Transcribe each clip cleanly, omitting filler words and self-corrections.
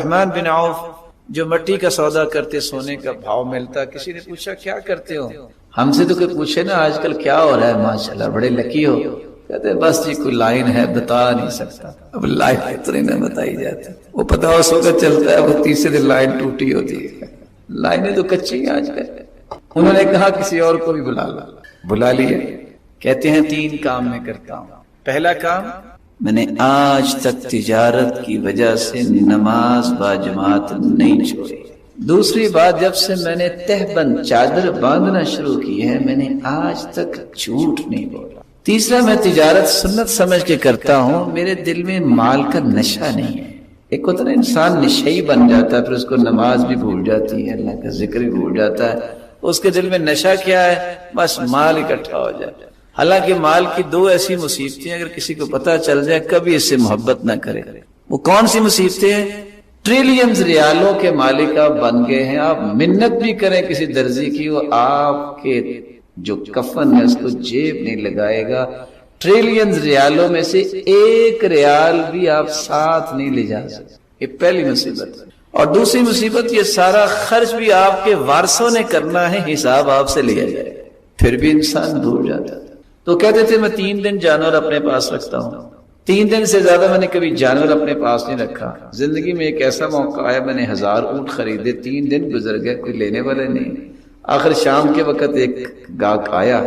رحمان بن عوف جو مٹی کا سودا کرتے سونے کا بھاؤ ملتا، کسی نے پوچھا کیا کرتے ہو؟ ہم سے تو کوئی پوچھے نا آج کل کیا ہو رہا ہے، ماشاءاللہ بڑے لکی ہو، کہتے بس جی کوئی لائن ہے بتا نہیں سکتا۔ اب لائن اتنی نہ بتائی جاتی، وہ پتا اس وقت چلتا ہے وہ تیسرے دن لائن ٹوٹی ہوتی ہے، لائنیں تو کچی ہیں آج کل۔ انہوں نے کہا کسی اور کو بھی بلا لیا۔ کہتے ہیں 3 کام میں کرتا ہوں۔ پہلا کام، میں نے آج تک تجارت کی وجہ سے نماز باجماعت نہیں چھوڑی۔ دوسری بات، جب سے میں نے تہبند چادر باندھنا شروع کی ہے میں نے آج تک جھوٹ نہیں بولا۔ تیسرا، میں تجارت سنت سمجھ کے کرتا ہوں، میرے دل میں مال کا نشہ نہیں ہے۔ ایک ہوتا ہے انسان نشئی بن جاتا ہے، پھر اس کو نماز بھی بھول جاتی ہے، اللہ کا ذکر بھی بھول جاتا ہے، اس کے دل میں نشہ کیا ہے؟ بس مال اکٹھا ہو جاتا ہے۔ حالانکہ مال کی 2 ایسی مصیبتیں اگر کسی کو پتہ چل جائے کبھی اس سے محبت نہ کرے۔ وہ کون سی مصیبتیں ہیں؟ ٹریلینز ریالوں کے مالک آپ بن گئے ہیں، آپ منت بھی کریں کسی درزی کی، وہ آپ کے جو کفن ہے اس کو جیب نہیں لگائے گا۔ ٹریلینز ریالوں میں سے 1 ریال بھی آپ ساتھ نہیں لے جا سکتے، یہ پہلی مصیبت ہے۔ اور دوسری مصیبت، یہ سارا خرچ بھی آپ کے وارثوں نے کرنا ہے، حساب آپ سے لیا جائے گا، پھر بھی انسان بھول جاتا ہے۔ تو کہتے تھے میں 3 دن جانور اپنے پاس رکھتا ہوں، 3 دن سے زیادہ میں نے کبھی جانور اپنے پاس نہیں رکھا۔ زندگی میں ایک ایسا موقع آیا میں نے 1000 اونٹ خریدے، 3 دن گزر گئے، کوئی لینے والے نہیں۔ آخر شام کے وقت ایک گاہک آیا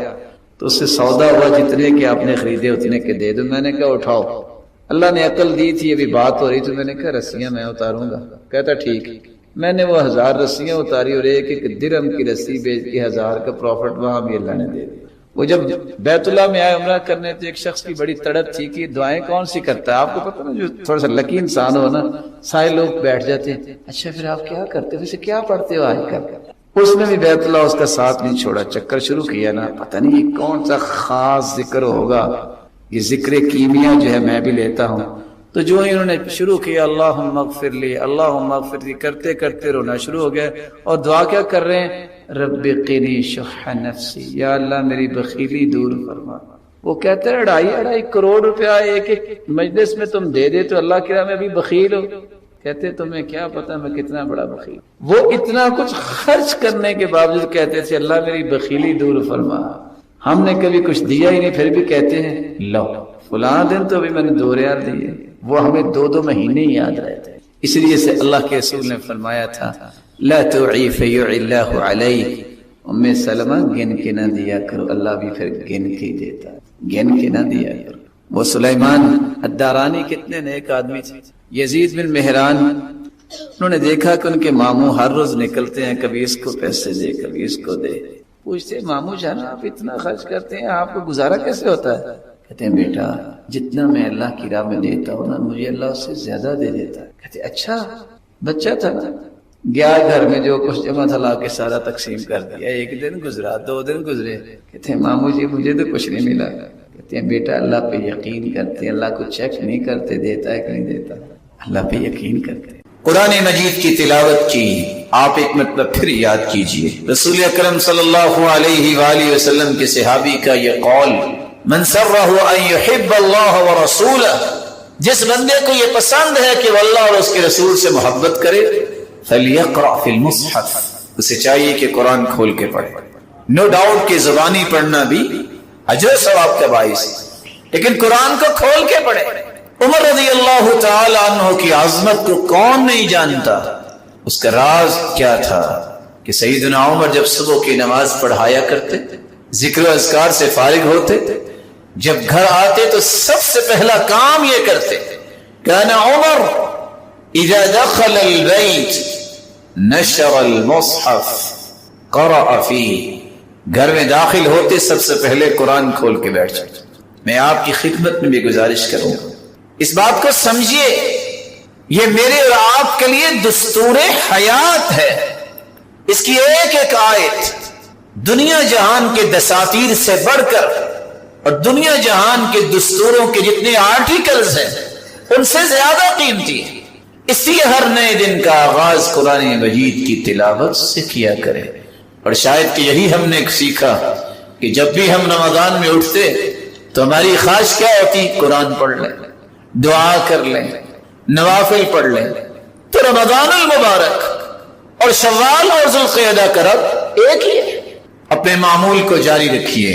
تو اس سے سودا ہوا، جتنے کے آپ نے خریدے اتنے کے دے دو۔ میں نے کہا اٹھاؤ، اللہ نے عقل دی تھی، ابھی بات ہو رہی تو میں نے کہا رسیاں میں اتاروں گا۔ کہتا ٹھیک۔ میں نے وہ 1000 رسیاں اتاری اور 1 درہم کی رسی بیچ کے 1000 کا پروفٹ وہاں بھی اللہ نے دے دیا۔ وہ جب بیت اللہ میں آئے عمرہ کرنے تو ایک شخص کی بڑی تڑپ تھی کہ دعائیں کون سی کرتا ہے۔ آپ کو پتہ نا جو تھوڑا سا لکی انسان ہو نا، سارے لوگ بیٹھ جاتے ہیں، اچھا پھر آپ کیا کرتے ہو، ویسے کیا پڑھتے ہو آج کل؟ اس نے بھی بیت اللہ اس کا ساتھ نہیں چھوڑا، چکر شروع کیا نا، پتہ نہیں یہ کون سا خاص ذکر ہوگا، یہ ذکر کیمیا جو ہے میں بھی لیتا ہوں۔ تو جو ہی انہوں نے شروع کیا اللہم اغفر لی اللہم اغفر لی کرتے کرتے رونا شروع ہو گیا، اور دعا کیا کر رہے ہیں؟ رب قنی شح نفسی، یا اللہ میری بخیلی دور فرما۔ وہ کہتے ہیں 2.5 کروڑ روپیہ ایک مجلس میں تم دے دے تو اللہ کی راہ میں ابھی بخیل ہو؟ کہتے تمہیں کیا پتا میں کتنا بڑا بخیل۔ وہ اتنا کچھ خرچ کرنے کے باوجود کہتے تھے اللہ میری بخیلی دور فرما۔ ہم نے کبھی کچھ دیا ہی نہیں، پھر بھی کہتے ہیں لو فلاں دن تو بھی میں نے 2 ریال دیے۔ وہ ہمیں 2 مہینے ہی یاد رہتے۔ اس لیے سے اللہ کے رسول نے فرمایا تھا لا تعی فیعی اللہ علیک، ام سلمہ گن کے نہ دیا کرو، اللہ بھی پھر گن کے دیتا، گن کے نہ دیا کرو۔ وہ سلیمان الدارانی کتنے نیک آدمی تھے۔ یزید بن مہران، انہوں نے دیکھا کہ ان کے ماموں ہر روز نکلتے ہیں، کبھی اس کو پیسے دے کبھی اس کو دے۔ پوچھتے ماموں جان آپ اتنا خرچ کرتے ہیں، آپ کو گزارا کیسے ہوتا ہے؟ کہتے ہیں بیٹا جتنا میں اللہ کی راہ میں دیتا ہوں نا مجھے اللہ اس سے زیادہ دے دیتا ہے۔ کہتے اچھا، بچہ تھا نا، گیا گھر میں جو کچھ جمع تھا لا کے سارا تقسیم کر دیا۔ 1 دن گزرا، 2 دن گزرے، کہتے ہیں ماموں جی مجھے تو کچھ نہیں ملا۔ کہتے ہیں بیٹا اللہ پہ یقین کرتے، اللہ کو چیک نہیں کرتے دیتا ہے کہ نہیں دیتا، اللہ پہ یقین کرتے۔ قرآن مجید کی تلاوت کی آپ ایک مطلب پھر یاد کیجئے، رسول اکرم صلی اللہ علیہ وآلہ وسلم کے صحابی کا یہ قول، من سرہ ان یحب اللہ ورسولہ، جس بندے کو یہ پسند ہے کہ وہ اللہ اور اس کے رسول سے محبت کرے، فلیقرأ فی المصحف، اسے چاہیے کہ قرآن کھول کے پڑھے۔ نو ڈاؤٹ کہ زبانی پڑھنا بھی اجر و ثواب کا باعث، لیکن قرآن کو کھول کے پڑھے۔ عمر رضی اللہ تعالی عنہ کی عظمت کو کون نہیں جانتا؟ اس کا راز کیا تھا کہ سیدنا عمر جب صبح کی نماز پڑھایا کرتے، ذکر و اذکار سے فارغ ہوتے، جب گھر آتے تو سب سے پہلا کام یہ کرتے، کان عمر اذا دخل البیت نشر المصحف قرأ فیہ، گھر میں داخل ہوتے سب سے پہلے قرآن کھول کے بیٹھ جاتے۔ میں آپ کی خدمت میں بھی گزارش کروں گا اس بات کو سمجھیے، یہ میرے اور آپ کے لیے دستور حیات ہے۔ اس کی ایک ایک آیت دنیا جہان کے دساتیر سے بڑھ کر اور دنیا جہان کے دستوروں کے جتنے آرٹیکلز ہیں ان سے زیادہ قیمتی ہے۔ اس لیے ہر نئے دن کا آغاز قرآن مجید کی تلاوت سے کیا کرے۔ اور شاید کہ یہی ہم نے سیکھا کہ جب بھی ہم رمضان میں اٹھتے تو ہماری خواہش کیا ہوتی؟ قرآن پڑھ لیں، دعا کر لیں، نوافل پڑھ لیں۔ تو رمضان رمضان المبارک اور شوال اور ذوالقعدہ کا رب ایک ہی ہے. اپنے معمول کو جاری رکھیے.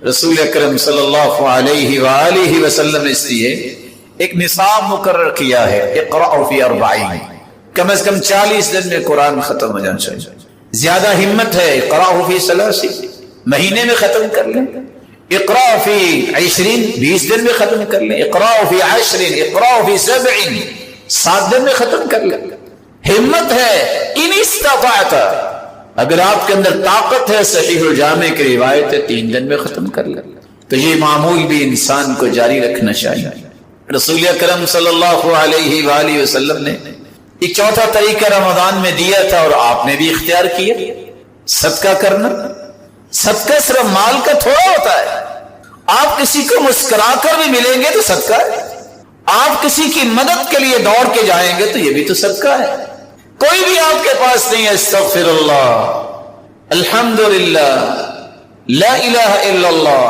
رسول اکرم صلی اللہ علیہ وآلہ وسلم نے اس لیے ایک نصاب مقرر کیا ہے، اقرأ فی 40، کم از کم 40 دن میں قرآن ختم ہو جانا چاہیے. زیادہ ہمت ہے اقرأ فی 30، مہینے میں ختم کر لیں. اقرأ فی 20، 20 دن میں ختم کر لیں. اقرأ فی 10، اقرأ فی 7، 7 دن میں ختم کر لیں. ہمت ہے ان استطاعت، اگر آپ کے اندر طاقت ہے، صحیح الجامع کی روایت ہے 3 دن میں ختم کر لیں. تو یہ معمول بھی انسان کو جاری رکھنا چاہیے. رسول اکرم صلی اللہ علیہ وآلہ وسلم نے ایک چوتھا طریقہ رمضان میں دیا تھا اور آپ نے بھی اختیار کیا، صدقہ کرنا. صدقہ صرف مال کا تھوڑا ہوتا ہے. آپ کسی کو مسکرا کر بھی ملیں گے تو صدقہ ہے. آپ کسی کی مدد کے لیے دوڑ کے جائیں گے تو یہ بھی تو صدقہ ہے. کوئی بھی آپ کے پاس نہیں ہے، استغفر اللہ، الحمدللہ، لا الہ الا اللہ،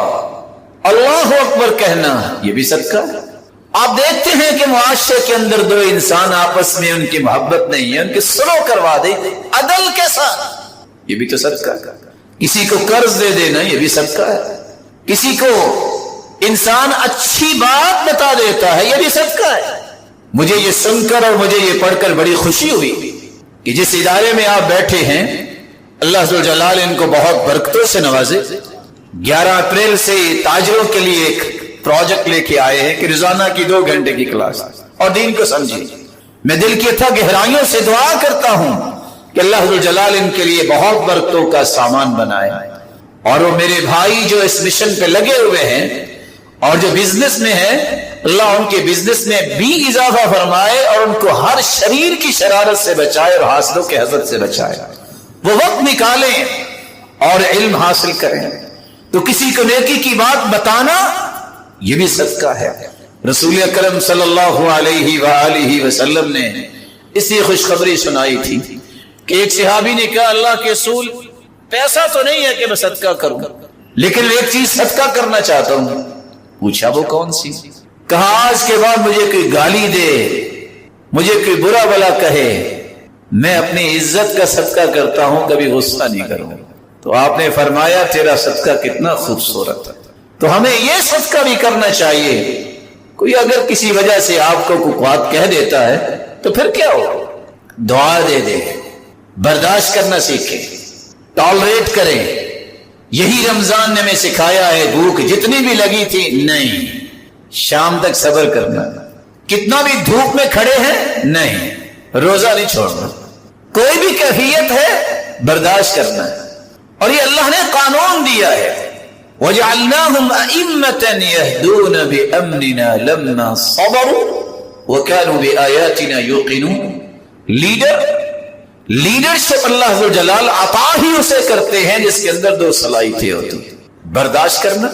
اللہ اکبر کہنا، یہ بھی صدقہ ہے. آپ دیکھتے ہیں کہ معاشرے کے اندر دو انسان آپس میں ان کی محبت نہیں ہے، ان کے سلو کروا دے عدل کے ساتھ، یہ بھی تو صدقہ ہے. کسی کو قرض دے دینا، یہ بھی صدقہ ہے. کسی کو انسان اچھی بات بتا دیتا ہے، یہ بھی صدقہ ہے. مجھے یہ سن کر اور مجھے یہ پڑھ کر بڑی خوشی ہوئی کہ جس ادارے میں آپ بیٹھے ہیں اللہ ذوالجلال ان کو بہت برکتوں سے نوازے. 11 اپریل سے تاجروں کے لیے ایک پروجیکٹ لے کے آئے ہیں کہ روزانہ کی 2 گھنٹے کی کلاس اور دین کو سمجھیں. میں دل کی تھا گہرائیوں سے دعا کرتا ہوں کہ اللہ ذوالجلال ان کے لیے بہت برکتوں کا سامان بنائے. اور وہ میرے بھائی جو اس مشن پہ لگے ہوئے ہیں اور جو بزنس میں ہیں، اللہ ان کے بزنس میں بھی اضافہ فرمائے اور ان کو ہر شریر کی شرارت سے بچائے اور حاسدوں کے حسد سے بچائے. وہ وقت نکالیں اور علم حاصل کریں. تو کسی کو نیکی کی بات بتانا یہ بھی صدقہ ہے. رسول اکرم صلی اللہ علیہ وآلہ وسلم نے اسی خوشخبری سنائی تھی کہ ایک صحابی نے کہا اللہ کے رسول، پیسہ تو نہیں ہے کہ میں صدقہ کروں، لیکن ایک چیز صدقہ کرنا چاہتا ہوں. پوچھا وہ کون سی؟ کہا آج کے بعد مجھے کوئی گالی دے، مجھے کوئی برا بلا کہے، میں اپنی عزت کا صدقہ کرتا ہوں، کبھی غصہ نہیں کروں. تو آپ نے فرمایا تیرا صدقہ کتنا خوبصورت ہے. تو ہمیں یہ صدقہ بھی کرنا چاہیے. کوئی اگر کسی وجہ سے آپ کو کوئی بات کہہ دیتا ہے تو پھر کیا ہو، دعا دے دے، برداشت کرنا سیکھیں، ٹالریٹ کریں. یہی رمضان نے ہمیں سکھایا ہے. بھوک جتنی بھی لگی تھی، نہیں، شام تک صبر کرنا. کتنا بھی دھوپ میں کھڑے ہیں، نہیں، روزہ نہیں چھوڑنا. کوئی بھی کیفیت ہے، برداشت کرنا ہے. اور یہ اللہ نے قانون دیا ہے، وَجَعَلْنَاهُمْ أَئِمَّةً يَهْدُونَ بِأَمْرِنَا لَمَّا صَبَرُوا وَكَانُوا بِآيَاتِنَا يُوقِنُونَ. لیڈرشپ اللہ ذوالجلال عطا ہی اسے کرتے ہیں جس کے اندر 2 صلاحیتیں ہوتی ہیں، برداشت کرنا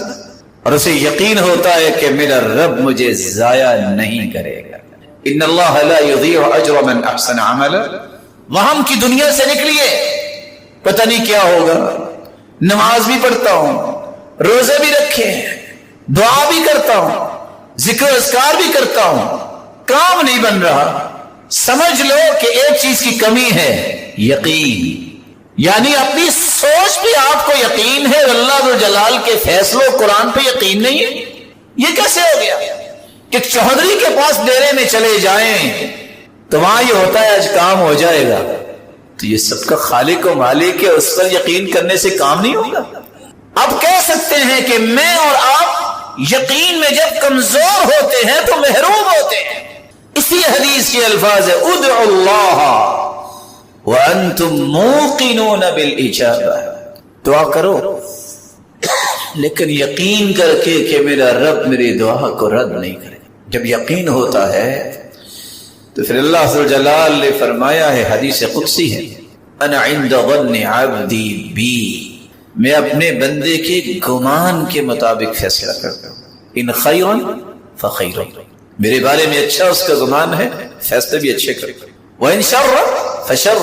اور اسے یقین ہوتا ہے کہ میرا رب مجھے ضائع نہیں کرے گا. ان اللہ لا یضیع اجر من احسن عملا. وہم کی دنیا سے نکلیے، پتہ نہیں کیا ہوگا. نماز بھی پڑھتا ہوں، روزے بھی رکھے ہیں، دعا بھی کرتا ہوں، ذکر اذکار بھی کرتا ہوں، کام نہیں بن رہا. سمجھ لو کہ ایک چیز کی کمی ہے، یقین. یعنی اپنی سوچ پہ آپ کو یقین ہے، اللہ ذوالجلال کے فیصلوں قرآن پہ یقین نہیں ہے. یہ کیسے ہو گیا کہ چودھری کے پاس ڈیرے میں چلے جائیں تو وہاں یہ ہوتا ہے آج کام ہو جائے گا. تو یہ سب کا خالق و مالک ہے، اس پر یقین کرنے سے کام نہیں ہوگا. اب کہہ سکتے ہیں کہ میں اور آپ یقین میں جب کمزور ہوتے ہیں تو محروم ہوتے ہیں. اسی حدیث کے الفاظ ہے ادعوا اللہ وانتم موقنون بالاجابہ. دعا کرو لیکن یقین کر کے کہ میرا رب میری دعا کو رد نہیں کرے. جب یقین ہوتا ہے تو پھر اللہ ذوالجلال نے فرمایا ہے، حدیث قدسی ہے، انا عند ظن عبدی بی، میں اپنے بندے کے گمان کے مطابق فیصلہ کرتا ہوں. ان خیرا فخیر، میرے بارے میں اچھا اس کا گمان ہے، فیصلے بھی اچھے کرتا. وان شر فشر،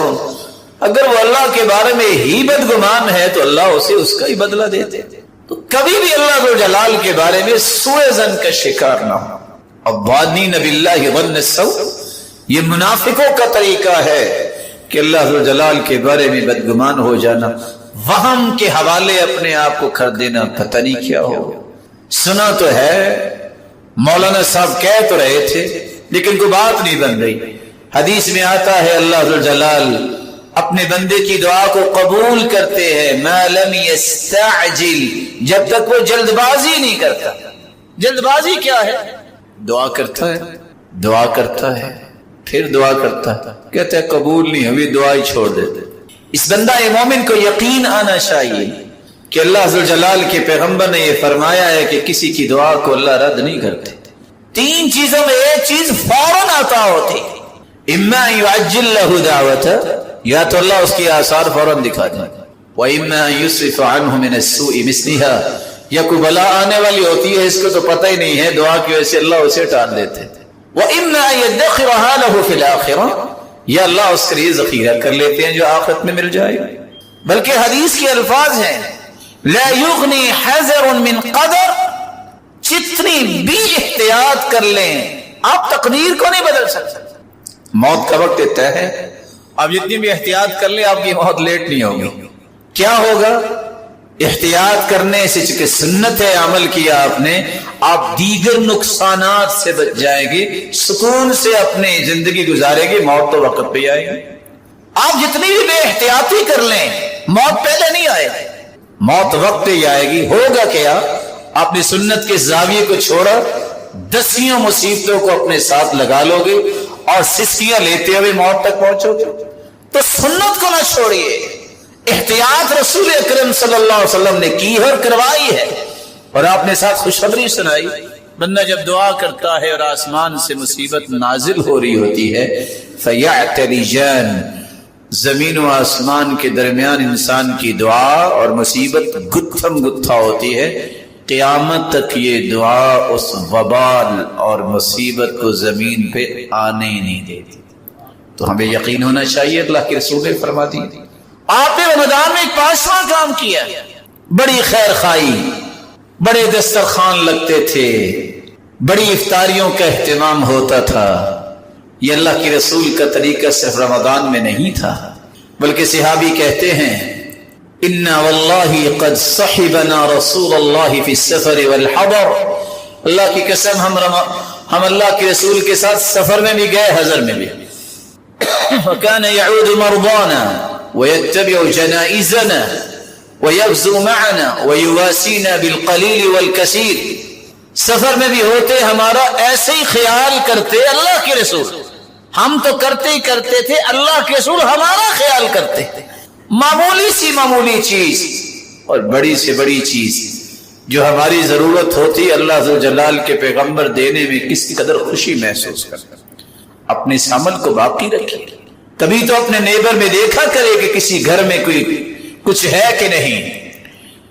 اگر وہ اللہ کے بارے میں ہی بدگمان ہے تو اللہ اسے اس کا ہی بدلہ دیتے. تو کبھی بھی اللہ ذوالجلال کے بارے میں سوء ظن کا شکار نہ ہو. الظانین باللہ ظن السوء یہ منافقوں کا طریقہ ہے کہ اللہ ذو جلال کے بارے میں بدگمان ہو جانا، وہم کے حوالے اپنے آپ کو کر دینا، پتہ نہیں کیا ہو۔ سنا تو ہے، مولانا صاحب کہہ تو رہے تھے، لیکن کوئی بات نہیں بن رہی۔ حدیث میں آتا ہے اللہ ذو جلال اپنے بندے کی دعا کو قبول کرتے ہیں، ما لم یستعجل، جب تک وہ جلد بازی نہیں کرتا۔ جلد بازی کیا ہے؟ دعا کرتا ہے، دعا کرتا ہے، پھر دعا کرتا ہے، کہتا ہے قبول نہیں ہوئی، دعا ہی چھوڑ دیتے۔ اس بندہ مومن کو یقین آنا چاہیے کہ اللہ ذوالجلال کے پیغمبر نے یہ فرمایا ہے کہ کسی کی دعا کو اللہ رد نہیں کرتے۔ تین چیزوں میں ایک چیز فوراً عطا ہوتی، اما یعجل له دعوته، یا تو اللہ اس کی آثار فوراً دکھا دیں، واما یصرف عنه من السوء مثلها، یا کوئی بلا آنے والی ہوتی ہے اس کو تو پتہ ہی نہیں ہے، دعا کی وجہ سے اللہ اسے ٹال دیتے، واما يدخرها له في الاخره، یا اللہ اس کے لیے ذخیرہ کر لیتے ہیں جو آخرت میں مل جائے۔ بلکہ حدیث کے الفاظ ہیں لا یغنی حذر من قدر، جتنی بھی احتیاط کر لیں آپ تقدیر کو نہیں بدل سکتے۔ موت کا وقت طے ہے، آپ جتنی بھی احتیاط کر لیں آپ کی موت لیٹ نہیں ہوگی۔ کیا ہوگا؟ احتیاط کرنے سے، چونکہ سنت ہے، عمل کیا آپ نے، آپ دیگر نقصانات سے بچ جائیں گے، سکون سے اپنی زندگی گزارے گی، موت تو وقت پہ آئے گی۔ آپ جتنی بھی بے احتیاطی کر لیں موت پہلے نہیں آئے گی، موت وقت پہ ہی آئے گی۔ ہوگا کیا؟ آپ نے سنت کے زاویے کو چھوڑا، دسیوں مصیبتوں کو اپنے ساتھ لگا لو گے اور سسکیاں لیتے ہوئے موت تک پہنچو گے۔ تو سنت کو نہ چھوڑیے، احتیاط رسول اکرم صلی اللہ علیہ وسلم نے کی اور کروائی ہے، اور آپ نے ساتھ خوشخبری سنائی۔ بندہ جب دعا کرتا ہے اور آسمان سے مصیبت نازل ہو رہی ہوتی ہے، فَيَعْتَلِجَانِ، زمین و آسمان کے درمیان انسان کی دعا اور مصیبت گتھم گتھا ہوتی ہے، قیامت تک یہ دعا اس وبال اور مصیبت کو زمین پہ آنے ہی نہیں دیتی۔ تو ہمیں یقین ہونا چاہیے، اللہ کے رسول نے فرما دی۔ آپ نے رمضان میں ایک پانچواں کام کیا، بڑی خیر خائی، بڑے دسترخوان لگتے تھے، بڑی افطاریوں کا اہتمام ہوتا تھا۔ یہ اللہ کے رسول کا طریقہ صرف رمضان میں نہیں تھا، بلکہ صحابی کہتے ہیں اِنَّا وَاللَّهِ قَدْ صَحِبَنَا رَسُولَ اللَّهِ فِي السَّفَرِ وَالْحَضَرِ، اللہ کی قسم ہم اللہ کے رسول کے ساتھ سفر میں بھی گئے، حضر میں بھی۔ وَكَانَ يَعُودُ مَرْضَانَا وَيَتَّبِعُ جَنَائِزَنَا وَيَغْزُو مَعَنَا وَيُوَاسِينَا بِالْقَلِيلِ وَالْكَثِيرِ، سفر میں بھی ہوتے، ہمارا ایسے ہی خیال کرتے اللہ کے رسول، ہم تو کرتے ہی کرتے تھے، اللہ کے رسول ہمارا خیال کرتے، معمولی سی معمولی چیز اور بڑی سے بڑی چیز جو ہماری ضرورت ہوتی، اللہ ذو جلال کے پیغمبر دینے میں کس قدر خوشی محسوس کرتے۔ اپنے اس عمل کو باقی رکھیں، کبھی تو اپنے نیبر میں دیکھا کرے کہ کسی گھر میں کوئی کچھ ہے کہ نہیں،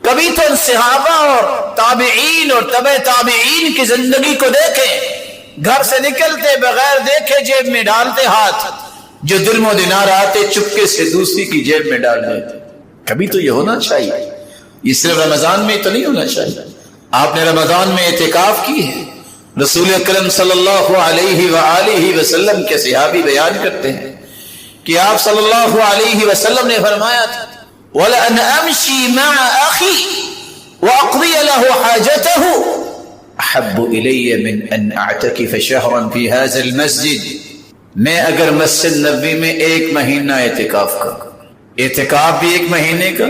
کبھی تو صحابہ اور تابعین اور تبع تابعین کی زندگی کو دیکھیں، گھر سے نکلتے بغیر دیکھے جیب میں ڈالتے ہاتھ، جو درم و دینار آتے چپکے سے دوسری کی جیب میں ڈال دیتے۔ کبھی تو یہ ہونا چاہیے، یہ صرف رمضان میں تو نہیں ہونا چاہیے۔ آپ نے رمضان میں اعتکاف کی ہے، رسول اکرم صلی اللہ علیہ وآلہ وسلم کے صحابی بیان کرتے ہیں کہ آپ صلی اللہ علیہ وسلم نے فرمایا تھا وَلَأَنْ أَمْشِي مَعَ أَخِي وَأَقْضِيَ لَهُ حَاجَتَهُ أَحَبُّ إِلَيَّ مِنْ أَنْ أَعْتَكِفَ شَهْرًا فِي هَذَا الْمَسْجِدِ، میں اگر مسجد نبوی میں ایک مہینہ اعتکاف کروں، اعتکاف بھی ایک مہینے کا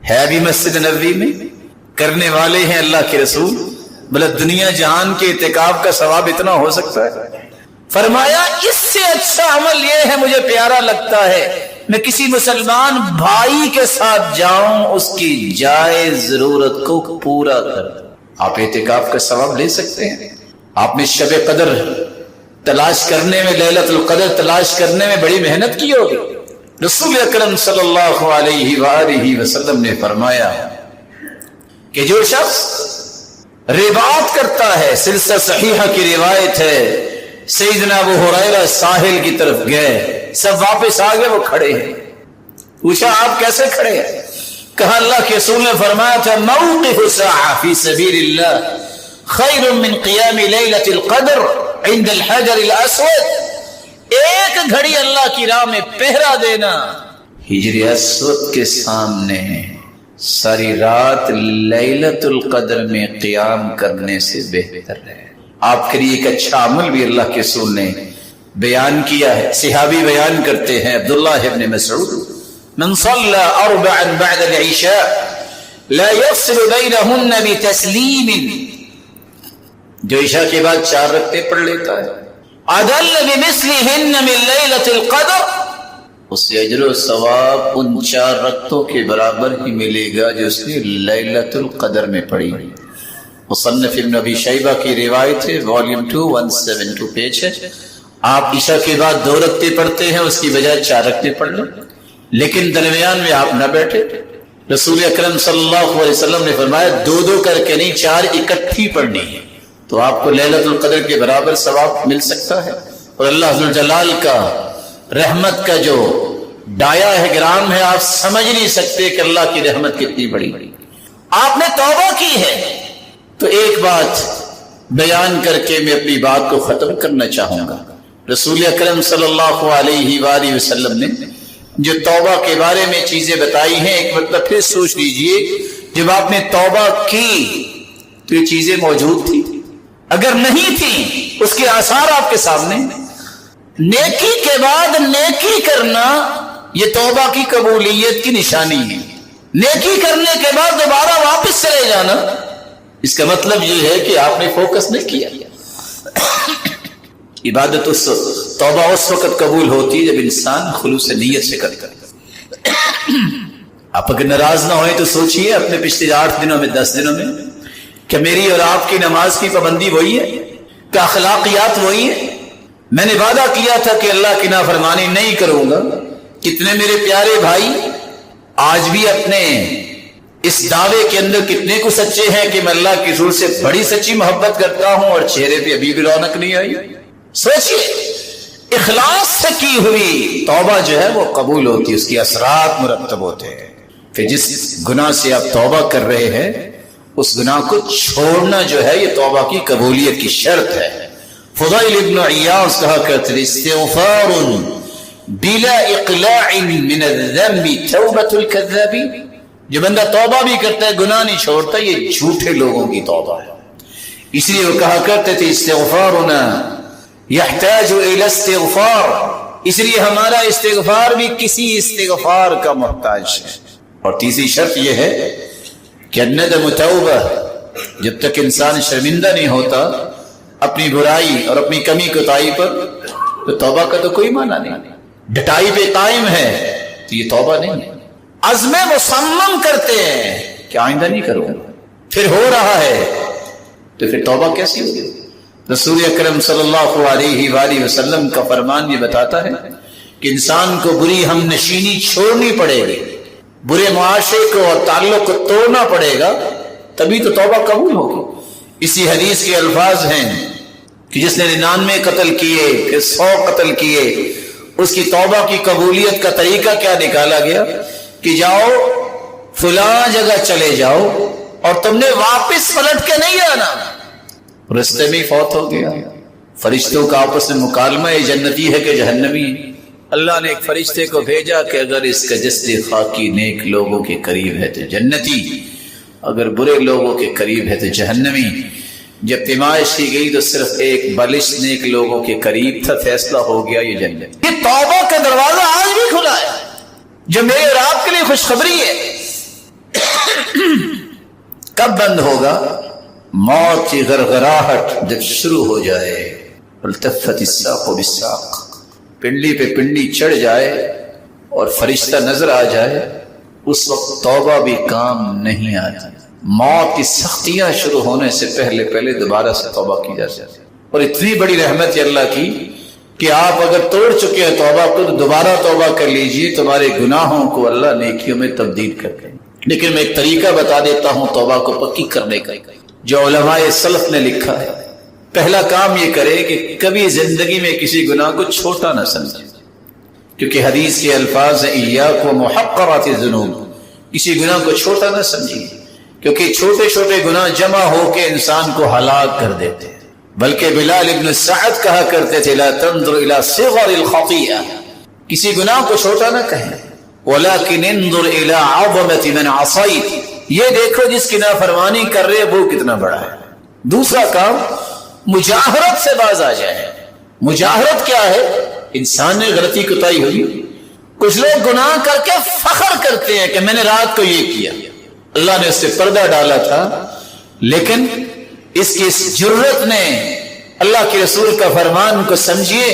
ہے، بھی مسجد نبوی میں کرنے والے ہیں اللہ کے رسول، بلے دنیا جہان کے اعتکاف کا ثواب اتنا ہو سکتا ہے؟ فرمایا اس سے اچھا عمل یہ ہے، مجھے پیارا لگتا ہے میں کسی مسلمان بھائی کے ساتھ جاؤں، اس کی جائز ضرورت کو پورا کر۔ آپ اعتکاف کا ثواب لے سکتے ہیں۔ آپ نے شب قدر تلاش کرنے میں، لیلۃ القدر تلاش کرنے میں بڑی محنت کی ہوگی۔ رسول اکرم صلی اللہ علیہ وآلہ وسلم نے فرمایا کہ جو شخص رباط کرتا ہے، سلسلہ صحیحہ کی روایت ہے، سیدنا ابو ہریرہ ساحل کی طرف گئے، سب واپس آ گئے، وہ کھڑے ہیں۔ پوچھا آپ کیسے کھڑے ہیں؟ کہا اللہ کے رسول نے فرمایا تھا موقف ساعہ فی سبیل اللہ خیر من قیام لیلۃ القدر عند الحجر الاسود، ایک گھڑی اللہ کی راہ میں پہرا دینا ہجر اسود کے سامنے ساری رات لیلۃ القدر میں قیام کرنے سے بہتر ہے۔ آپ کے لیے ایک اچھا عمل بھی اللہ کے رسول نے بیان کیا ہے۔ صحابی بیان کرتے ہیں عبداللہ ابن مسعود، من صلى اربعا بعد العشاء لا يفصل بينهن بتسلیم، جو عشاء کے بعد 4 رکعتیں پڑھ لیتا ہے، عدل بمثلهن من لیلۃ القدر، اسے اجر و ثواب ان 4 رکعتوں کے برابر ہی ملے گا جو اس نے لیلۃ القدر میں پڑھی۔ مصنف ابن ابی شیبہ کی روایت ہے، والیوم 2 172 پیج ہے۔ آپ عشاء کے بعد 2 رکعتیں پڑھتے ہیں، اس کی بجائے 4 رکعتیں پڑھ لیں، لیکن درمیان میں آپ نہ بیٹھے۔ رسول اکرم صلی اللہ علیہ وسلم نے فرمایا 2 کر کے نہیں، 4 اکٹھی پڑھنی ہے، تو آپ کو لیلۃ القدر کے برابر ثواب مل سکتا ہے۔ اور اللہ ذوالجلال کا رحمت کا جو ڈایا ہے، گرام ہے، آپ سمجھ نہیں سکتے کہ اللہ کی رحمت کتنی بڑی۔ آپ نے توبہ کی ہے تو ایک بات بیان کر کے میں اپنی بات کو ختم کرنا چاہوں گا۔ رسول اکرم صلی اللہ علیہ وآلہ وسلم نے جو توبہ کے بارے میں چیزیں بتائی ہیں، ایک مطلب پھر سوچ لیجئے، جب آپ نے توبہ کی تو یہ چیزیں موجود تھی؟ اگر نہیں تھی، اس کے آثار آپ کے سامنے۔ نیکی کے بعد نیکی کرنا یہ توبہ کی قبولیت کی نشانی ہے۔ نیکی کرنے کے بعد دوبارہ واپس چلے جانا، اس کا مطلب یہ ہے کہ آپ نے فوکس نہیں کیا۔ عبادت توبہ اس وقت قبول ہوتی ہے جب انسان خلوص نیت سے کرتا ہے۔ آپ اگر ناراض نہ ہوئے تو سوچئے اپنے پچھلے 8 دنوں میں 10 دنوں میں کہ میری اور آپ کی نماز کی پابندی وہی ہے، کہ اخلاقیات وہی ہے؟ میں نے وعدہ کیا تھا کہ اللہ کی نافرمانی نہیں کروں گا۔ کتنے میرے پیارے بھائی آج بھی اپنے اس دعوے کے اندر کتنے کو سچے ہیں کہ میں اللہ کی رسول سے بڑی سچی محبت کرتا ہوں، اور چہرے پہ ابھی بھی رونق نہیں آئی؟ سوچئے، اخلاص سے کی ہوئی توبہ جو ہے وہ قبول ہوتی ہے، اس کے اثرات مرتب ہوتے ہیں۔ کہ جس گناہ سے آپ توبہ کر رہے ہیں، اس گناہ کو چھوڑنا جو ہے یہ توبہ کی قبولیت کی شرط ہے۔ فضیل ابن عیاض کہا کرتے استغفار بلا اقلاع من الذنب توبۃ الکذاب، جو بندہ توبہ بھی کرتا ہے گناہ نہیں چھوڑتا، یہ جھوٹے لوگوں کی توبہ ہے۔ اس لیے وہ کہا کرتے تھے استغفارنا یحتاج الی استغفار، اس لیے ہمارا استغفار بھی کسی استغفار کا محتاج ہے۔ اور تیسری شرط یہ ہے کہ الندم توبہ، جب تک انسان شرمندہ نہیں ہوتا اپنی برائی اور اپنی کمی کوتاہی پر، تو توبہ کا تو کوئی معنی نہیں۔ ڈٹائی پہ قائم ہے تو یہ توبہ نہیں ہے۔ عزم مصمم کرتے ہیں کہ آئندہ نہیں کروں، پھر ہو رہا ہے تو پھر توبہ کیسی ہوگی؟ رسول اکرم صلی اللہ علیہ وآلہ وسلم کا فرمان یہ بتاتا ہے کہ انسان کو بری ہم نشینی چھوڑنی پڑے گی، برے معاشرے کو اور تعلق کو توڑنا پڑے گا، تبھی تو توبہ قبول ہوگی۔ اسی حدیث کے الفاظ ہیں کہ جس نے 99 قتل کیے، پھر 100 قتل کیے، اس کی توبہ کی قبولیت کا طریقہ کیا نکالا گیا کہ جاؤ فلاں جگہ چلے جاؤ اور تم نے واپس پلٹ کے نہیں آنا، رستے میں فوت ہو گیا۔ فرشتوں کا آپس میں مکالمہ، یہ جنتی ہے کہ جہنمی ہے۔ اللہ نے ایک فرشتے کو بھیجا کہ اگر اس کا جسد خاکی نیک لوگوں کے قریب ہے تو جنتی، اگر برے لوگوں کے قریب ہے تو جہنمی۔ جب پیمائش کی گئی تو صرف ایک بالش نیک لوگوں کے قریب تھا، فیصلہ ہو گیا یہ جنت۔ یہ توبہ کا دروازہ آج بھی کھلا ہے، جو میرے اور آپ کے لیے خوشخبری ہے۔ کب بند ہوگا؟ موت کی غرغراہٹ جب شروع ہو جائے، التفت الساق بالساق، پنڈلی پہ پنڈلی چڑھ جائے اور فرشتہ نظر آ جائے، اس وقت توبہ بھی کام نہیں آتی۔ موت کی سختیاں شروع ہونے سے پہلے دوبارہ سے توبہ کی جا سکتی۔ اور اتنی بڑی رحمت ہے اللہ کی کہ آپ اگر توڑ چکے ہیں توبہ کو تو دوبارہ توبہ کر لیجئے، تمہارے گناہوں کو اللہ نیکیوں میں تبدیل کر دیں۔ لیکن میں ایک طریقہ بتا دیتا ہوں توبہ کو پکی کرنے کا، جو علماء سلف نے لکھا ہے۔ پہلا کام یہ کرے کہ کبھی زندگی میں کسی گناہ کو چھوٹا نہ سمجھے، کیونکہ حدیث کے الفاظ ہیں ایاکم ومحقرات الذنوب، کسی گناہ کو چھوٹا نہ سمجھیے، کیونکہ چھوٹے چھوٹے گناہ جمع ہو کے انسان کو ہلاک کر دیتے ہیں۔ بلکہ بلال ابن سعد کہا کرتے تھے لا تنظر الى صغر الخطیئہ، کسی گناہ کو چھوٹا نہ کہیں، ولكن انظر الى عظمت من عصیت، یہ دیکھو جس کی نافرمانی کر رہے وہ کتنا بڑا ہے۔ دوسرا کام مجاہرت سے باز آ جائے۔ مجاہرت کیا ہے؟ انسان نے غلطی کوتاہی ہوئی، کچھ لوگ گناہ کر کے فخر کرتے ہیں کہ میں نے رات کو یہ کیا، اللہ نے اس سے پردہ ڈالا تھا، لیکن اس کی اس جرت نے اللہ کے رسول کا فرمان کو سمجھیے،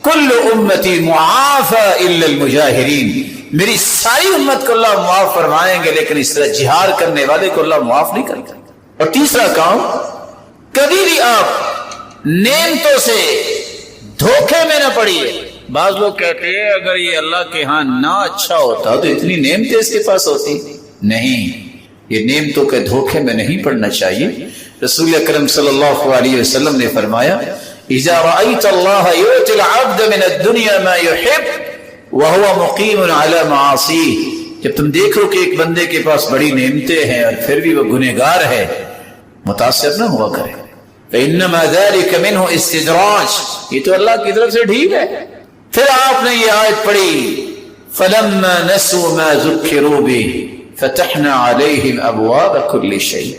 کل امتی معافی الا المجاہرین، میری ساری امت کو اللہ معاف فرمائیں گے، لیکن اس طرح جہار کرنے والے کو اللہ معاف نہیں کرے گا۔ اور تیسرا کام، کبھی بھی آپ نعمتوں سے دھوکے میں نہ پڑیے۔ بعض لوگ کہتے ہیں اگر یہ اللہ کے ہاں نہ اچھا ہوتا تو اتنی نعمتیں اس کے پاس ہوتی نہیں، یہ نعمتوں کے دھوکے میں نہیں پڑنا چاہیے۔ رسول اکرم صلی اللہ علیہ وسلم نے فرمایا اذا رأيت الله يؤتي العبد من الدنيا ما يحب وهو مقيم على معاصيه، جب تم دیکھو کہ ایک بندے کے پاس بڑی نعمتیں ہیں اور پھر بھی وہ گنہگار ہے، متاثر نہ ہوا کرے، فإنما ذلك منه استدراج، یہ تو اللہ کی طرف سے ڈھیل ہے۔ پھر آپ نے یہ آیت پڑھی فلما نسوا ما ذكروا به فتحنا عليهم ابواب كل شيء،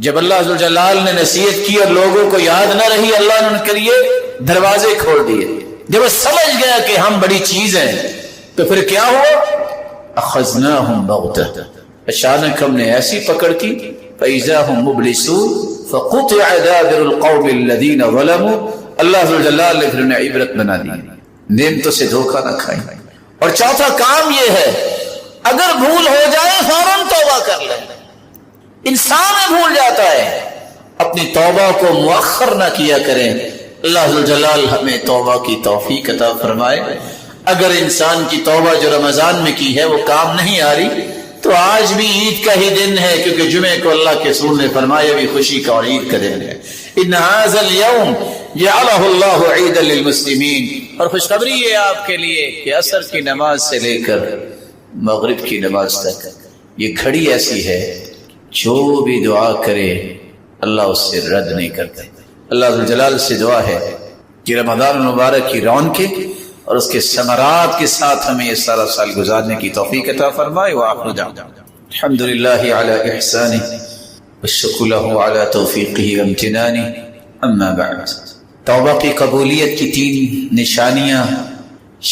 جب اللہ عز و جلال نے نصیحت کی اور لوگوں کو یاد نہ رہی، اللہ نے ان کے لیے دروازے کھول دیے۔ جب وہ سمجھ گیا کہ ہم بڑی چیز ہیں تو پھر کیا ہوا؟ اخذناہم بغتہ، اچانک ہم نے ایسی پکڑ کی، فاذا هم مبلسون فقطع دابر القوم الذین ظلموا، اللہ عز و جلال نے پھر انہیں عبرت بنا دی۔ نعمتوں سے دھوکہ نہ کھائیں۔ اور چوتھا کام یہ ہے اگر بھول ہو جائے فوراً توبہ کر لیں۔ انسان بھول جاتا ہے، اپنی توبہ کو مؤخر نہ کیا کریں۔ اللہ عز و جلال ہمیں توبہ کی توفیق عطا فرمائے۔ اگر انسان کی توبہ جو رمضان میں کی ہے وہ کام نہیں آ رہی تو آج بھی عید کا ہی دن ہے، کیونکہ جمعے کو اللہ کے رسول نے فرمایا بھی خوشی کا اور عید کا دن ہے۔ ان ھذا اليوم جعلہ اللہ عیدا للمسلمین، اور خوشخبری ہے آپ کے لیے کہ عصر کی نماز سے لے کر مغرب کی نماز تک یہ گھڑی ایسی ہے جو بھی دعا کرے اللہ اس سے رد نہیں کرتے۔ اللہ عز و جلال سے دعا ہے کہ رمضان المبارک کی رونقیں اور اس کے ثمرات کے ساتھ ہمیں یہ سارا سال گزارنے کی توفیق عطا فرمائے۔ وآخر دعوانا الحمدللہ علی احسانہ والشکر لہ علی توفیقہ وامتنانہ، اما بعد۔ توبہ کی قبولیت کی 3 نشانیاں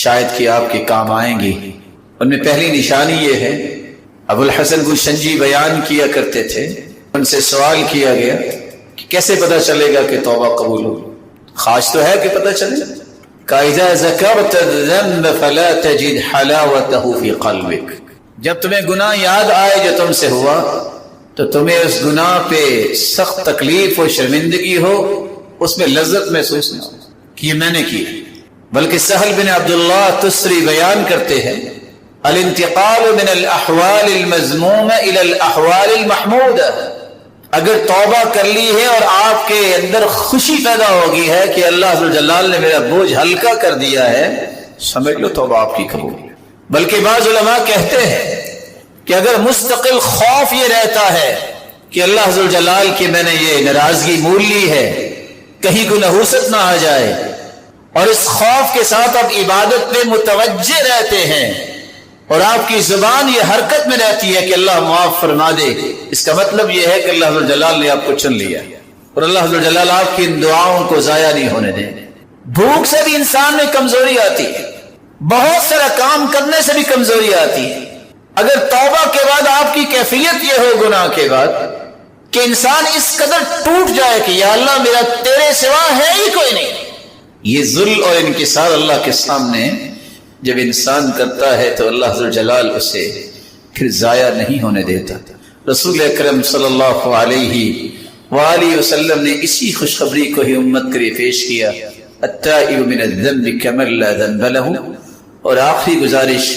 شاید کہ آپ کے کام آئیں گی۔ ان میں پہلی نشانی یہ ہے، ابو الحسن گوشنجی بیان کیا کرتے تھے، ان سے سوال کیا گیا کہ کیسے پتہ چلے گا کہ توبہ قبول ہو؟ خواہش تو ہے کہ پتہ چلے۔ اذا ذکرت الذنب فلا تجد حلاوته في قلبك، جب تمہیں گناہ یاد آئے جو تم سے ہوا تو تمہیں اس گناہ پہ سخت تکلیف و شرمندگی ہو، اس میں لذت محسوس نہ ہو کہ یہ میں نے کیا۔ بلکہ سہل بن عبداللہ تسری بیان کرتے ہیں الانتقال من الاحوال المذمومہ الى الاحوال المحمودہ، اگر توبہ کر لی ہے اور آپ کے اندر خوشی پیدا ہوگی ہے کہ اللہ عز و جلال نے میرا بوجھ ہلکا کر دیا ہے، سمجھ لو توبہ آپ کی قبول۔ بلکہ بعض علماء کہتے ہیں کہ اگر مستقل خوف یہ رہتا ہے کہ اللہ عز و جلال کی میں نے یہ ناراضگی مول لی ہے، کہیں کو نحوست نہ آ جائے، اور اس خوف کے ساتھ آپ عبادت میں متوجہ رہتے ہیں اور آپ کی زبان یہ حرکت میں رہتی ہے کہ اللہ معاف فرما دے، اس کا مطلب یہ ہے کہ اللہ عز و جلال نے آپ کو چن لیا اور اللہ عز و جلال آپ کی ان دعاؤں کو ضائع نہیں ہونے دیں۔ بھوک سے بھی انسان میں کمزوری آتی ہے، بہت سارا کام کرنے سے بھی کمزوری آتی ہے۔ اگر توبہ کے بعد آپ کی کیفیت یہ ہو گناہ کے بعد کہ انسان اس قدر ٹوٹ جائے کہ یا اللہ میرا تیرے سوا ہے ہی کوئی نہیں، یہ ذل اور انکسار اللہ کے سامنے جب انسان کرتا ہے تو اللہ عز و جلال اسے پھر ضائع نہیں ہونے دیتا۔ رسول اکرم صلی اللہ علیہ وآلہ وسلم نے اسی خوشخبری کو ہی امت کے لیے پیش کیا، التائب من الذنب کمن لا ذنب له۔ اور آخری گزارش،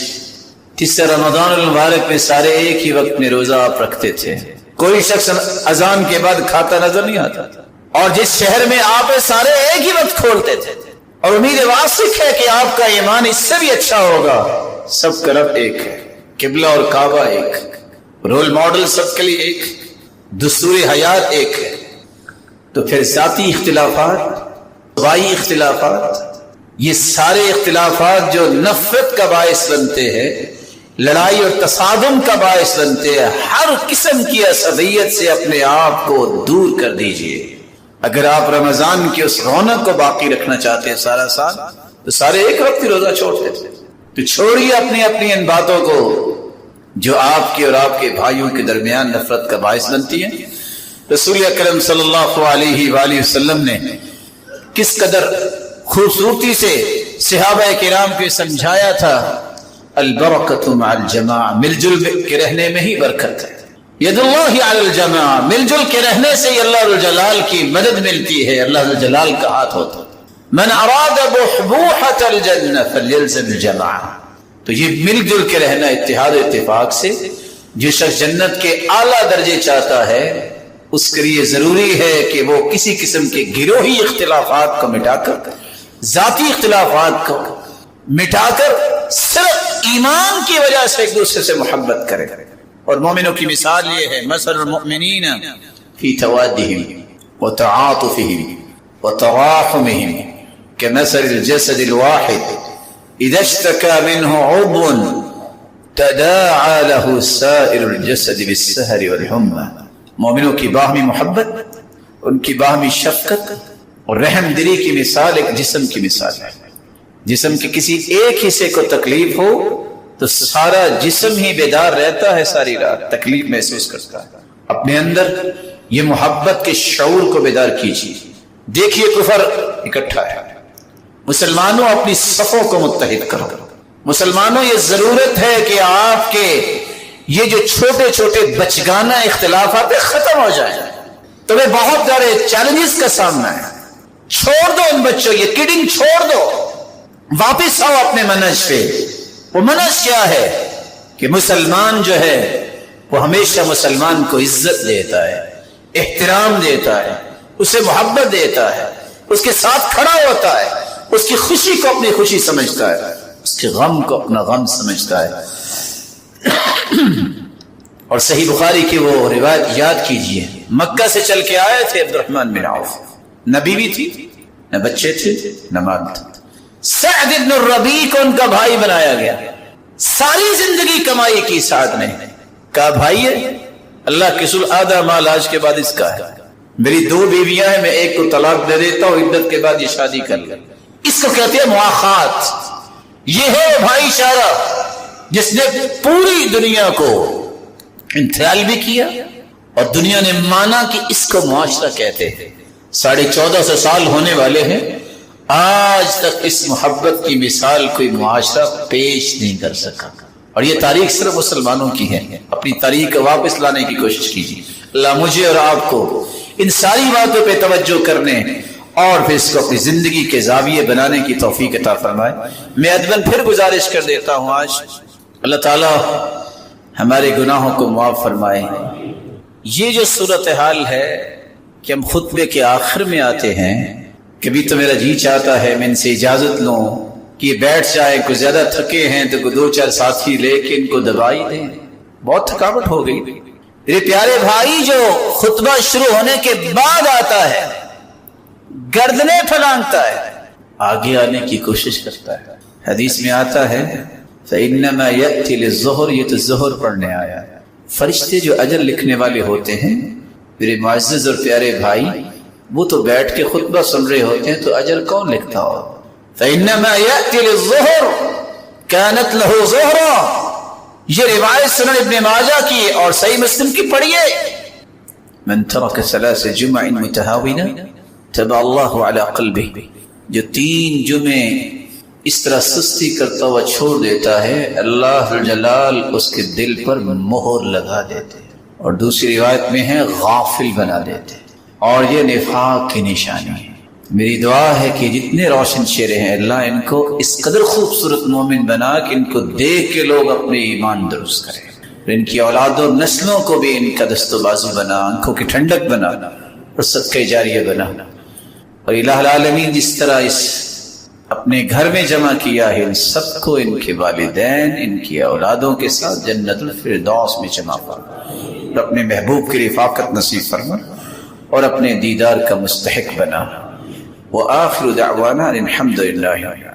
جس سے رمضان المبارک میں سارے ایک ہی وقت میں روزہ آپ رکھتے تھے، کوئی شخص اذان کے بعد کھاتا نظر نہیں آتا، اور جس شہر میں آپ سارے ایک ہی وقت کھولتے تھے، اور امید واسق ہے کہ آپ کا ایمان اس سے بھی اچھا ہوگا۔ سب کا رب ایک ہے، قبلہ اور کعبہ ایک، رول ماڈل سب کے لیے ایک، دستور حیات ایک ہے۔ تو پھر ذاتی اختلافات، قبائی اختلافات، یہ سارے اختلافات جو نفرت کا باعث بنتے ہیں، لڑائی اور تصادم کا باعث بنتے ہیں، ہر قسم کی عصبیت سے اپنے آپ کو دور کر دیجئے۔ اگر آپ رمضان کی اس رونق کو باقی رکھنا چاہتے ہیں سارا سال، تو سارے ایک وقت ہی روزہ چھوڑتے تھے، تو چھوڑیے اپنی اپنی ان باتوں کو جو آپ کے اور آپ کے بھائیوں کے درمیان نفرت کا باعث بنتی ہیں۔ رسول اکرم صلی اللہ علیہ وآلہ وسلم نے کس قدر خوبصورتی سے صحابہ کرام کو سمجھایا تھا، البرکۃ مع الجماع، مل جل کے رہنے میں ہی برکت ہے، ید اللہ علی الجماع، مل جل کے رہنے سے ہی اللہ جلال کی مدد ملتی ہے، اللہ جلال کا ہاتھ ہوتا ہے۔ من اراد بحبوحۃ الجنہ فلیلزم الجماع، تو یہ مل جل کے رہنا اتحاد و اتفاق سے، جو شخص جنت کے اعلیٰ درجے چاہتا ہے اس کے لیے ضروری ہے کہ وہ کسی قسم کے گروہی اختلافات کو مٹا کر، ذاتی اختلافات کو مٹا کر صرف ایمان کی وجہ سے ایک دوسرے سے محبت کرے۔ اور مومنوں کی مثال یہ ہے، مثل المؤمنین فی توادہم وتعاطفہم وتراحمہم کمثل الجسد الواحد اذا اشتكى منه عضو تداعى له سائر الجسد بالسهر والحمى۔ مومنوں کی باہمی محبت، ان کی باہمی شفقت اور رحم دلی کی مثال ایک جسم کی مثال ہے۔ جسم کے کسی ایک حصے کو تکلیف ہو تو سارا جسم ہی بیدار رہتا ہے، ساری رات تکلیف محسوس کرتا ہے۔ اپنے اندر یہ محبت کے شعور کو بیدار کیجیے۔ دیکھیے کفر اکٹھا ہے، مسلمانوں اپنی صفوں کو متحد کرو۔ مسلمانوں یہ ضرورت ہے کہ آپ کے یہ جو چھوٹے چھوٹے بچگانہ اختلافات ختم ہو جائیں۔ تمہیں بہت سارے چیلنجز کا سامنا ہے، چھوڑ دو ان بچوں، یہ کڈنگ چھوڑ دو، واپس آؤ اپنے منہج پہ۔ وہ منہج کیا ہے کہ مسلمان جو ہے وہ ہمیشہ مسلمان کو عزت دیتا ہے، احترام دیتا ہے، اسے محبت دیتا ہے، اس کے ساتھ کھڑا ہوتا ہے، اس کی خوشی کو اپنی خوشی سمجھتا ہے، اس کے غم کو اپنا غم سمجھتا ہے۔ اور صحیح بخاری کی وہ روایت یاد کیجئے، مکہ سے چل کے آئے تھے عبد الرحمن بن عوف، نہ بیوی تھی، نہ بچے تھے، نہ مال تھا۔ سعد بن الربیع کو ان کا بھائی بنایا گیا، ساری زندگی کمائی کی سعد نے، کہا بھائی ہے اللہ کے رسول آدھا مال آج کے بعد اس کا ہے، میری 2 بیویاں ہیں، میں ایک کو طلاق دے دیتا ہوں، عدت کے بعد یہ شادی کر لے۔ اس کو کہتے ہیں مواخات۔ یہ ہے وہ بھائی چارہ جس نے پوری دنیا کو انتقال بھی کیا اور دنیا نے مانا کہ اس کو معاشرہ کہتے ہیں۔ 1450 سال ہونے والے ہیں، آج تک اس محبت کی مثال کوئی معاشرہ پیش نہیں کر سکا۔ اور یہ تاریخ صرف مسلمانوں کی ہے، اپنی تاریخ کو واپس لانے کی کوشش کیجیے۔ اللہ مجھے اور آپ کو ان ساری باتوں پہ توجہ کرنے اور پھر اس کو اپنی زندگی کے زاویے بنانے کی توفیق عطا فرمائے۔ میں ادباً پھر گزارش کر دیتا ہوں، آج اللہ تعالی ہمارے گناہوں کو معاف فرمائے۔ یہ جو صورتحال ہے کہ ہم خطبے کے آخر میں آتے ہیں، کبھی تو میرا جی چاہتا ہے میں ان سے اجازت لوں کہ یہ بیٹھ جائیں، کوئی زیادہ تھکے ہیں تو 2-4 ساتھی لے کے ان کو دوائی دیں، بہت تھکاوٹ ہو گئی۔ میرے پیارے بھائی، جو خطبہ شروع ہونے کے بعد آتا ہے گردنیں پھلانگتا ہے، آگے آنے کی کوشش کرتا ہے۔ حدیث میں آتا ہے فَإِنَّمَا يَأْتِي لِلظُّهْرِ، یہ تو ظہر پڑھنے آیا ہے۔ فرشتے جو اجر لکھنے والے ہوتے ہیں میرے معزز اور پیارے بھائی، وہ تو بیٹھ کے خطبہ سن رہے ہوتے ہیں، تو اجر کون لکھتا ہو؟ فَإِنَّمَا يَأْتِي لِلظُّهْرِ كَانَتْ لَهُ ظُهْرًا، یہ روایت سنن ابن ماجہ کی اور صحیح مسلم کی پڑھیے۔ من ترک 3 جمع متهاونا تبع اللہ علی قلبہ، جو 3 جمعے اس طرح سستی کرتا ہوا چھوڑ دیتا ہے، اللہ جلال اس کے دل پر مہر لگا دیتے ہیں، اور دوسری روایت میں ہے غافل بنا دیتے ہیں، اور یہ نفاق کی نشانی ہے۔ میری دعا ہے کہ جتنے روشن چہرے ہیں اللہ ان کو اس قدر خوبصورت مومن بنا کہ ان کو دیکھ کے لوگ اپنے ایمان درست کریں، اور ان کی اولاد و نسلوں کو بھی ان کا دست و بازو بنا، آنکھوں کی ٹھنڈک بنا اور صدقہ جاریہ بنا۔ اور الہ العالمین جس طرح اس اپنے گھر میں جمع کیا ہے، ان سب کو ان کے والدین، ان کی اولادوں کے ساتھ جنت الفردوس میں جمع فرما، اور اپنے محبوب کی رفاقت نصیب فرما۔ اور اپنے دیدار کا مستحق بنا۔ وآخر دعوانا الحمدللہ۔